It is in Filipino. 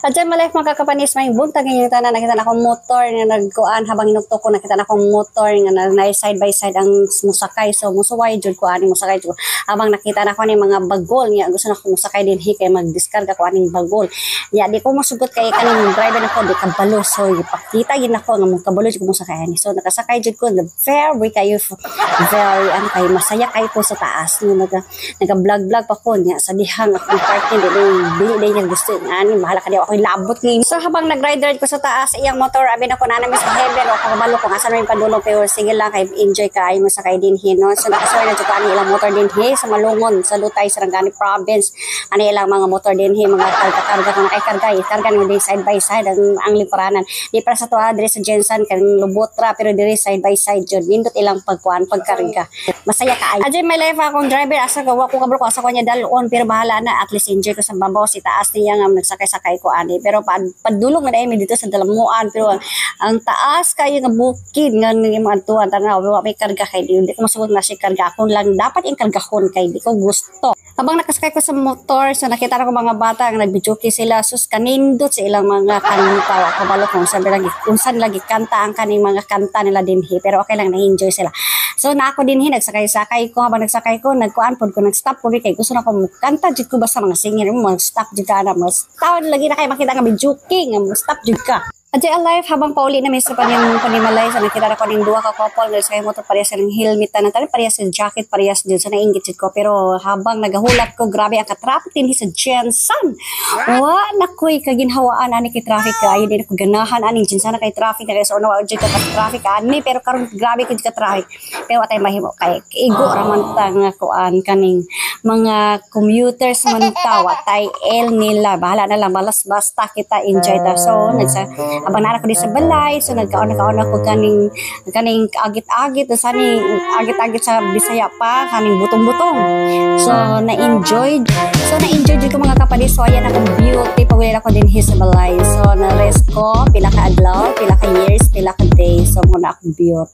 At dyan malife mga kakapanis, may buntag yung tanan, nakita na akong motor nga nagkuan habang inuktok ko, nakita na akong motor nga na side by side ang musakay. So musuway jud ko ani musakay jud. Habang nakita na ko ni mga bagol nga gusto na ko musakay din kay mag-discarga ko aning bagol. Ya di ko masugot kay kaning driver nako di kabalo. So ipakita gid nako nga kabalo jud ko musakay ani. So nakasakay jud ko very kayo very kay masaya kay ko sa taas no naga-vlog pa ko nya sa dihang akong parking dili niya gusto ani bahala ka di ako labot ni. So habang nag-ride ko sa taas iyang motor abi na ko na namin sa heaven o kabalo ko asa rin padulong pero sige lang kay enjoy kay mo sa kay din no. So nakasaway na jud ko ani ilang motor din sa Malungon sa Lutay Sarangani province ani ilang mga motor din mga karga ko na kay karga no din side by side ang liparanan di para sa tuwa dire sa Jensen kan Lubotra pero dire side by side jud nindot ilang pagkuan pagkarga masaya kaayo. Ajay may life akong driver asa gawa ko kabalo ko asa ko nya dalon pero bahala na at least enjoy ko sa babaw si taas niya nga nagsakay-sakay ko ani pero padulong na mi dito sa Dalamuan pero ang taas kayo nga bukid nga mga tuwan tanaw may karga kay di ko masugot na si karga akong lang dapat yung kargahon kay di ko gusto. Habang nakasakay ko sa motor so nakita ko mga bata nga nagbijuki sila sus kanindot sa ilang mga kanta kabalo kung saan lagi kanta ang kaning mga kanta nila dinhi pero okay lang na-enjoy sila. So na ako dinhi nagsakay-sakay ko habang nagsakay ko nagkuan pod ko nag-stop ko kay gusto na ko kanta jud ko basta mga singer mo stop jud ka na mas tawad lagi na kay makita nga bijuki nga stop jud ka. Ajay alive habang pauli na sa panimalay sa nakita ko ning duha ka couple nga sa motor parehas ng helmet na tali parehas ng jacket parehas din sa nainggit ko pero habang nagahulat ko grabe ang ka-traffic din sa Jensen. Wa nakoy kaginhawaan ani kay traffic kay din ko ganahan aning Jensen kay traffic na so no jud ka traffic ani pero karon grabe kay ka traffic pero atay mahimo kay igo ra man ta nga kuan kaning mga commuters man ta watay el nila bahala na lang balas basta kita enjoy ta so abang na ako di sa balay so nagkaon ako kaning agit-agit sa ni agit-agit sa Bisaya pa kaning butong-butong so na-enjoy jud ko mga kapalis so ayan akong beauty pagwala ako din sa balay so na rest ko pila ka adlaw pila ka years pila ka days so muna akong beauty.